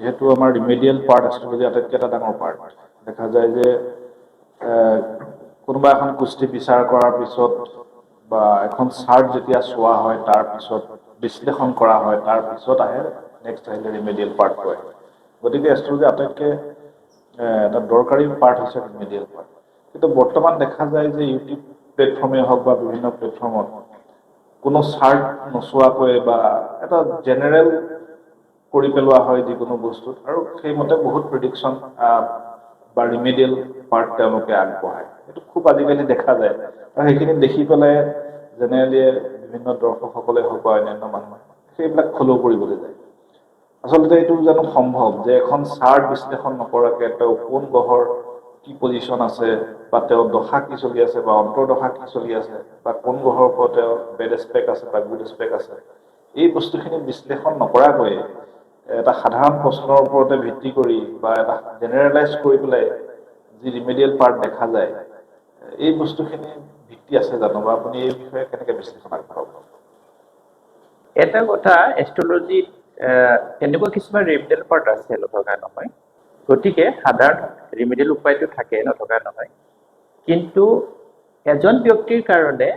যেহেতু আমাৰ remedial part astrology আটাইতকৈ এটা ডাঙৰ পাৰ্ট দেখা যায় যে কোনোবা এখন কুস্তি বিচাৰ কৰাৰ পিছত বা এখন চাৰ্ট যেতিয়া চোৱা হয় তাৰ পিছত বিশ্লেষণ কৰা হয় তাৰ পিছত আহে নেক্সট আহিলে ৰিমেডিয়েল পাৰ্ট কয় গতিকে এষ্ট্ৰলজি আটাইতকৈ এটা দৰকাৰী পাৰ্ট হৈছে ৰিমেডিয়েল পাৰ্ট কিন্তু বৰ্তমান দেখা যায় যে ইউটিউব প্লেটফৰ্মে হওক বা বিভিন্ন প্লেটফৰ্মত কোনো চাৰ্ট নোচোৱাকৈ বা এটা জেনেৰেল কৰি পেলোৱা হয় যিকোনো বস্তুত আৰু সেইমতে বহুত প্ৰেডিকশ্যন বা ৰিমেডিয়েল পাৰ্ট তেওঁলোকে আগবঢ়ায় সেইটো খুব আজিকালি দেখা যায় আৰু সেইখিনি দেখি পেলাই জেনেৰেলি বিভিন্ন দৰ্শকসকলে হওক বা অন্যান্য মানুহে সেইবিলাক ফ'ল' কৰিবলৈ যায় আচলতে এইটো জানো সম্ভৱ যে এখন চাৰ্ট বিশ্লেষণ নকৰাকৈ তেওঁ কোন গ্ৰহৰ কি পজিশ্যন আছে বা তেওঁৰ দশা কি চলি আছে বা অন্তৰ্দশা কি চলি আছে বা কোন গ্ৰহৰ ওপৰত তেওঁৰ বেড এস্পেক্ট আছে বা গুড এস্পেক্ট আছে এই বস্তুখিনি বিশ্লেষণ নকৰাকৈ এটা সাধাৰণ প্ৰশ্নৰ ওপৰতে ভিত্তি কৰি বা এটা জেনেৰেলাইজ কৰি পেলাই যি ৰিমেডিয়েল পাৰ্ট দেখা যায় এই বস্তুখিনি ভিত্তি আছে জানো বা আপুনি এই বিষয়ে কেনেকৈ বিশ্লেষণ আগবঢ়াব এটা কথা এষ্ট্ৰলজিত তেনেকুৱা কিছুমান ৰিমেডিয়েল পাৰ্ট আছে নথকা নহয় গতিকে সাধাৰণ ৰিমেডিয়েল উপায়টো থাকে নথকা নহয় কিন্তু এজন ব্যক্তিৰ কাৰণে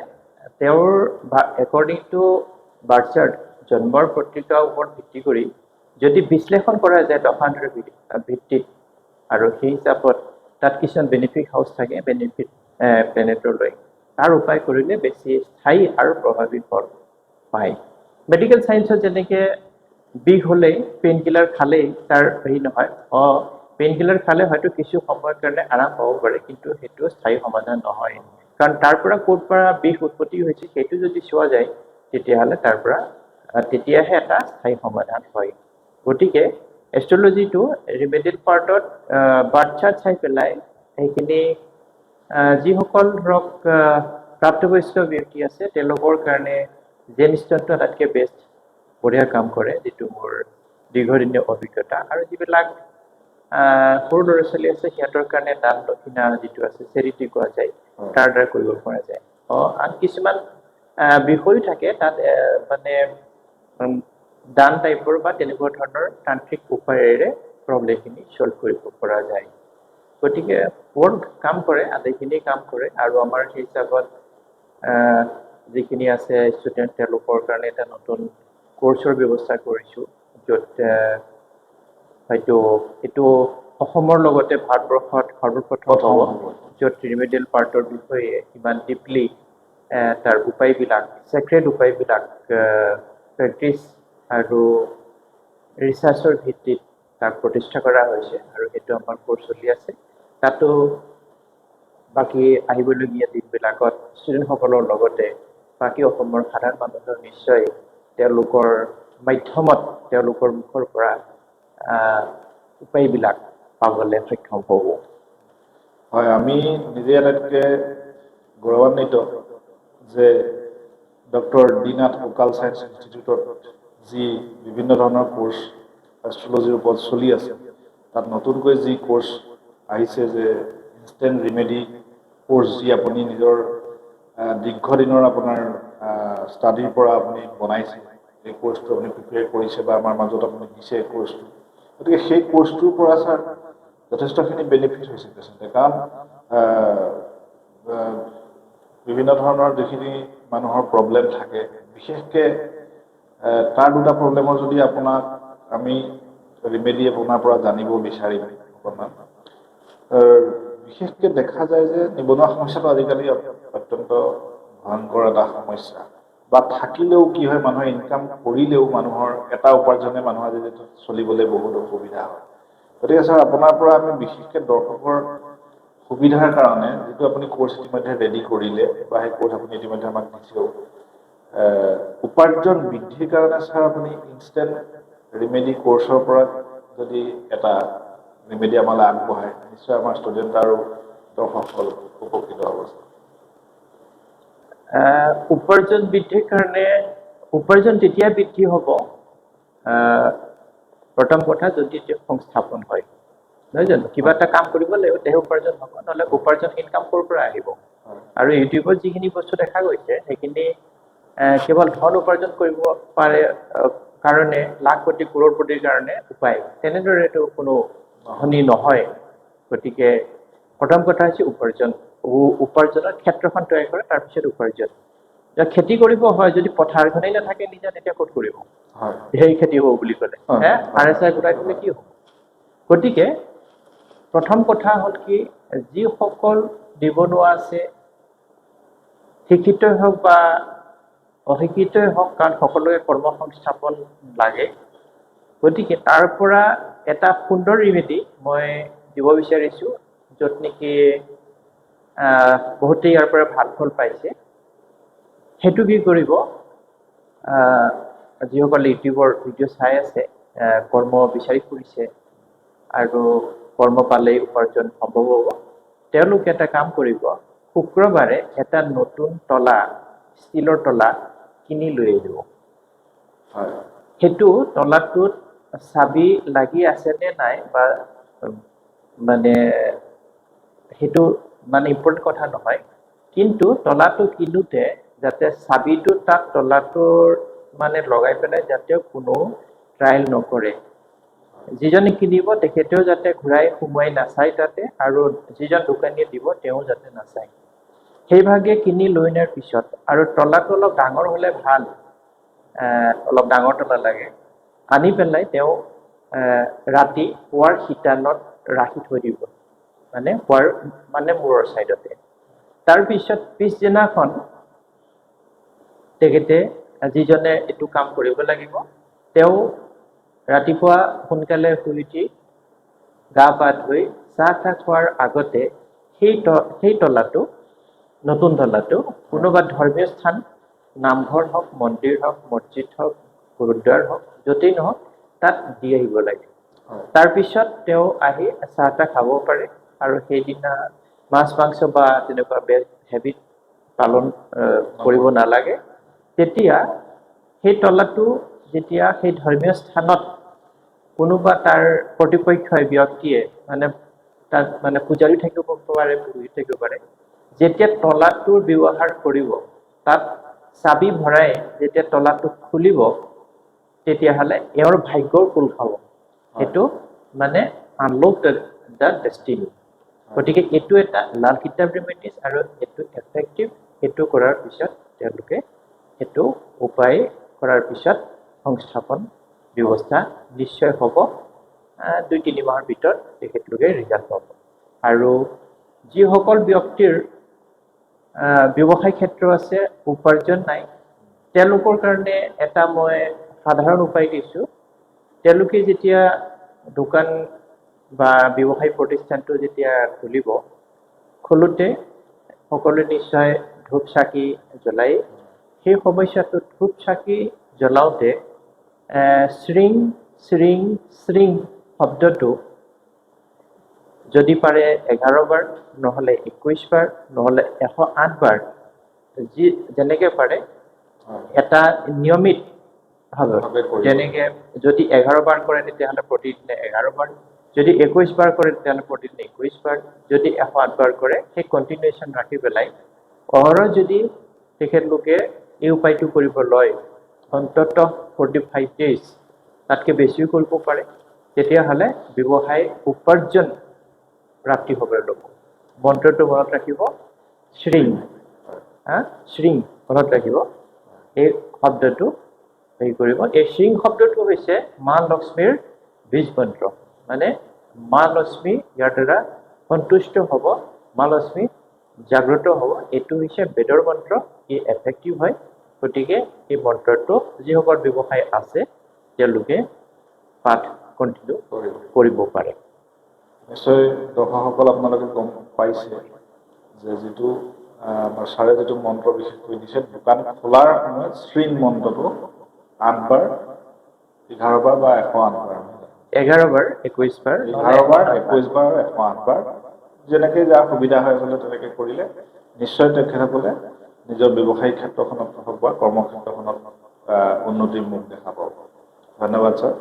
তেওঁৰ একৰ্ডিং টু বাৰ্থ চাৰ্ট জন্মৰ পত্ৰিকাৰ ওপৰত ভিত্তি কৰি যদি বিশ্লেষণ কৰা যায় দশান্তৰ ভিত্তিত আৰু সেই হিচাপত তাত কিছুমান বেনিফিট হাউচ থাকে বেনিফিট প্লেনেটলৈ তাৰ উপায় কৰিলে বেছি স্থায়ী আৰু প্ৰভাৱী ফল পায় মেডিকেল সায়েন্সত যেনেকে বিষ হলেই পেইন কিলাৰ খালেই তাৰ হেৰি নহয় পেইন কিলাৰ খালে হয়তো কিছু সময়ৰ কাৰণে আৰাম পাব পাৰে কিন্তু সেইটো স্থায়ী সমাধান নহয় কাৰণ তাৰ পৰা ক'ৰ পৰা বিষ উৎপত্তি হৈছে সেইটো যদি চোৱা যায় তেতিয়াহ'লে তাৰ পৰা তেতিয়াহে এটা স্থায়ী সমাধান হয় গতিকে এষ্ট্ৰলজিটো ৰিমেডিয়েল পাৰ্টত বাৰ্থ চাৰ্ট চাই পেলাই সেইখিনি যিসকল ধৰক প্ৰাপ্তবয়স্ক ব্যক্তি আছে তেওঁলোকৰ কাৰণে জেমষ্টনটো আটাইতকৈ বেষ্ট বঢ়িয়া কাম কৰে যিটো মোৰ দীৰ্ঘদিনীয়া অভিজ্ঞতা আৰু যিবিলাক সৰু ল'ৰা ছোৱালী আছে সিহঁতৰ কাৰণে দান দক্ষিণা যিটো আছে চেৰিটি কোৱা যায় তাৰ দ্বাৰা কৰিব পৰা যায় আন কিছুমান বিষয়ো থাকে তাত মানে দান টাইপৰ বা তেনেকুৱা ধৰণৰ তান্ত্ৰিক উপায়েৰে প্ৰব্লেমখিনি ছল্ভ কৰিব পৰা যায় গতিকে বৰ কাম কৰে আটাইখিনি কাম কৰে আৰু আমাৰ সেই হিচাপত যিখিনি আছে ষ্টুডেণ্ট তেওঁলোকৰ কাৰণে এটা নতুন কোৰ্চৰ ব্যৱস্থা কৰিছোঁ য'ত হয়তো এইটো অসমৰ লগতে ভাৰতবৰ্ষত সৰ্বপ্ৰথম হ'ব য'ত ৰিমেডিয়েল পাৰ্টৰ বিষয়ে ইমান ডিপলি তাৰ উপায়বিলাক চেক্ৰেট উপায়বিলাক প্ৰেক্টিছ আৰু ৰিচাৰ্চৰ ভিত্তিত তাক প্ৰতিষ্ঠা কৰা হৈছে আৰু সেইটো আমাৰ কোৰ্চ চলি আছে তাতো বাকী আহিবলগীয়া দিনবিলাকত ষ্টুডেণ্টসকলৰ লগতে বাকী অসমৰ সাধাৰণ মানুহৰ নিশ্চয় তেওঁলোকৰ মাধ্যমত তেওঁলোকৰ মুখৰ পৰা উপায়বিলাক পাবলৈ সক্ষম হ'ব হয় আমি নিজে আটাইতকৈ গৌৰৱান্বিত যে ডক্টৰ ডিনাথ ভোকাল ছায়েন্স ইনষ্টিটিউটত যি বিভিন্ন ধৰণৰ কোৰ্চ এষ্ট্ৰলজিৰ ওপৰত চলি আছে তাত নতুনকৈ যি কোৰ্চ আহিছে যে ইনষ্টেণ্ট ৰিমেডি কোৰ্চ যি আপুনি নিজৰ দীৰ্ঘদিনৰ আপোনাৰ ষ্টাডিৰ পৰা আপুনি বনাইছে এই কোৰ্চটো আপুনি প্ৰিপেয়াৰ কৰিছে বা আমাৰ মাজত আপুনি দিছে এই কোৰ্চটো গতিকে সেই কোৰ্চটোৰ পৰা ছাৰ যথেষ্টখিনি বেনিফিট হৈছে পেচেণ্টে কাৰণ বিভিন্ন ধৰণৰ যিখিনি মানুহৰ প্ৰব্লেম থাকে বিশেষকৈ তাৰ দুটা প্ৰব্লেমৰ যদি আপোনাক আমি ৰিমেডি আপোনাৰ পৰা জানিব বিচাৰিম অকণমান বিশেষকৈ দেখা যায় যে নিবনুৱা সমস্যাটো আজিকালি অত্যন্ত ভয়ংকৰ এটা সমস্যা বা থাকিলেও কি হয় মানুহে ইনকাম কৰিলেও মানুহৰ এটা উপাৰ্জনে মানুহ আজি চলিবলৈ বহুত অসুবিধা হয় গতিকে ছাৰ আপোনাৰ পৰা আমি বিশেষকৈ দৰ্শকৰ সুবিধাৰ কাৰণে যিটো আপুনি কোৰ্চ ইতিমধ্যে ৰেডি কৰিলে বা সেই কোৰ্চ আপুনি ইতিমধ্যে আমাক দিছেও উপাৰ্জন বৃদ্ধিৰ কাৰণে ছাৰ আপুনি ইনষ্টেণ্ট ৰিমেডি কোৰ্চৰ পৰা যদি এটা ৰিমেডি আমালৈ আগবঢ়ায় নিশ্চয় আমাৰ ষ্টুডেণ্ট আৰু দৰ্শকসকল উপকৃত হ'ব উপাৰ্জন বৃদ্ধিৰ কাৰণে উপাৰ্জন তেতিয়া বৃদ্ধি হ'ব প্ৰথম কথা যদি সংস্থাপন হয় নহয় জানো কিবা এটা কাম কৰিব লাগিব তেহে উপাৰ্জন হ'ব নহ'লে উপাৰ্জন ইনকাম ক'ৰ পৰা আহিব আৰু ইউটিউবত যিখিনি বস্তু দেখা গৈছে সেইখিনি কেৱল ধন উপাৰ্জন কৰিব পাৰে কাৰণে লাখ কোটি কৰোড়পতিৰ কাৰণে উপায় তেনেদৰেতো কোনো ধনী নহয় গতিকে প্ৰথম কথা হৈছে উপাৰ্জনৰ ক্ষেত্ৰখন তৈয়াৰ কৰে তাৰপিছত উপাৰ্জন যদি খেতি কৰিব হয় যদি পথাৰখনেই নাথাকে নিজে তেতিয়া ক'ত কৰিব হয় সেই খেতি হ'ব বুলি ক'লে হয়, হে হয়। RSI গোটাই দিলে কি হ'ব গতিকে প্ৰথম কথা হ'ল কি যিসকল নিবনুৱা আছে শিক্ষিতই হওক বা অশিক্ষিতই হওক কাৰণ সকলোৱে কৰ্মসংস্থাপন লাগে গতিকে তাৰ পৰা এটা সুন্দৰ ৰিমেডি মই দিব বিচাৰিছোঁ য'ত নেকি বহুতে ইয়াৰ পৰা ভাল ফল পাইছে সেইটো কি কৰিব যিসকলে ইউটিউবৰ ভিডিঅ' চাই আছে কৰ্ম বিচাৰি ফুৰিছে আৰু কৰ্ম পালেই উপাৰ্জন সম্ভৱ হ'ব তেওঁলোকে এটা কাম কৰিব শুক্ৰবাৰে এটা নতুন তলা ষ্টীলৰ তলা কিনি লৈ আহিব হয় সেইটো তলাটোত চাবি লাগি আছে নে নাই বা মানে সেইটো মানে ইম্পৰ্টেণ্ট কথা নহয় কিন্তু তলাটো কিনোতে যাতে চাবিটো তাত তলাটোৰ মানে লগাই পেলাই যাতে কোনো ট্ৰায়েল নকৰে যিজনে কিনিব তেখেতেও যাতে ঘূৰাই সোমোৱাই নাচায় তাতে আৰু যিজন দোকানীয়ে দিব তেওঁ যাতে নাচায় সেইভাগে কিনি লৈ নিয়াৰ পিছত আৰু তলাটো অলপ ডাঙৰ হ'লে ভাল অলপ ডাঙৰ তলা লাগে আনি পেলাই তেওঁ ৰাতি শোৱাৰ শিতানত ৰাখি থৈ দিব মানে শোৱাৰ মানে মূৰৰ ছাইডতে তাৰপিছত পিছদিনাখন তেখেতে যিজনে এইটো কাম কৰিব লাগিব তেওঁ ৰাতিপুৱা সোনকালে শুই উঠি গা পা ধুই চাহ তাহ খোৱাৰ আগতে সেই তলাটো নতুন তলাটো কোনোবা ধৰ্মীয় স্থান নামঘৰ হওক মন্দিৰ হওক মছজিদ হওক গুৰুদ্বাৰ হওক য'তেই নহওক তাত দি আহিব লাগে তাৰপিছত তেওঁ আহি চাহ তাহ খাব পাৰে আৰু সেইদিনা মাছ মাংস বা তেনেকুৱা বেড হেবিট পালন কৰিব নালাগে তেতিয়া সেই তলাটো যেতিয়া সেই ধৰ্মীয় স্থানত কোনোবা তাৰ প্ৰতিপক্ষই ব্যক্তিয়ে মানে তাত মানে পূজাৰী থাকিব পাৰে পুৰোহিত থাকিব পাৰে যেতিয়া তলাটোৰ ব্যৱহাৰ কৰিব তাত চাবি ভৰাই যেতিয়া তলাটো খুলিব তেতিয়াহ'লে এওঁৰ ভাগ্যৰ কুল খাব সেইটো মানে আনলক দ্য ডেষ্টিনি গতিকে এইটো এটা লাল কিতাপ ৰেমেডিজ আৰু এইটো এফেক্টিভ সেইটো কৰাৰ পিছত তেওঁলোকে সেইটো উপায় কৰাৰ পিছত সংস্থাপন ব্যৱস্থা নিশ্চয় হ'ব 2-3 মাহৰ ভিতৰত তেখেতলোকে ৰিজাল্ট পাব আৰু যিসকল ব্যক্তিৰ ব্যৱসায় ক্ষেত্ৰ আছে উপাৰ্জন নাই তেওঁলোকৰ কাৰণে এটা মই সাধাৰণ উপায় দিছোঁ তেওঁলোকে যেতিয়া দোকান বা ব্যৱসায় প্ৰতিষ্ঠানটো যেতিয়া খুলিব খোলোতে সকলোৱে নিশ্চয় ধূপ চাকি জ্বলাই সেই সময়ছোৱাটোত ধূপ চাকি জ্বলাওঁতে শ্ৰিং শ্ৰিং শ্ৰিং শব্দটো যদি পাৰে 11 বাৰ নহ'লে 21 বাৰ নহ'লে 108 বাৰ যেনেকে পাৰে এটা নিয়মিত যেনেকে যদি 11 বাৰ কৰে তেতিয়াহ'লে প্ৰতিদিনে 11 বাৰ যদি 21 বাৰ কৰে তেতিয়াহ'লে প্ৰতিদিনে 21 বাৰ যদি 108 বাৰ কৰে সেই কণ্টিনিউৱেশ্যন ৰাখি পেলাই অহৰহ যদি তেখেতলোকে এই উপায়টো কৰিব লয় অন্ততঃ 45 ডেজ তাতকৈ বেছিও কৰিব পাৰে তেতিয়াহ'লে ব্যৱসায় উপাৰ্জন প্ৰাপ্তি হ'বলৈ ল'ব মন্ত্ৰটো মনত ৰাখিব শ্ৰিং শ্ৰিং মনত ৰাখিব এই শব্দটো হেৰি কৰিব এই শ্ৰিং শব্দটো হৈছে মা লক্ষ্মীৰ বীজ মন্ত্ৰ মানে মা লক্ষ্মী ইয়াৰ দ্বাৰা সন্তুষ্ট হ'ব মা লক্ষ্মী জাগ্ৰত হ'ব এইটো হৈছে বেদৰ মন্ত্ৰ ই এফেক্টিভ হয় গতিকে এই মন্ত্ৰটো যিসকল ব্যৱসায় আছে তেওঁলোকে পাঠ কণ্টিনিউ কৰিব পাৰে নিশ্চয় দৰ্শকসকল আপোনালোকে গম পাইছে যে যিটো আমাৰ ছাৰে যিটো মন্ত্ৰ বিশেষকৈ দিছে দোকান খোলাৰ সময়ত শ্ৰিং মন্ত্ৰটো 8 বাৰ 11 বাৰ বা 108 বাৰ 11 বাৰ 21 বাৰ 11 বাৰ 21 বাৰ 108 বাৰ যেনেকৈ যাৰ সুবিধা হয় আচলতে তেনেকৈ কৰিলে নিশ্চয় তেখেতসকলে নিজৰ ব্যৱসায়িক ক্ষেত্ৰখনত হওক বা কৰ্মক্ষেত্ৰখনত উন্নতিৰ মুখ দেখা পাব ধন্যবাদ ছাৰ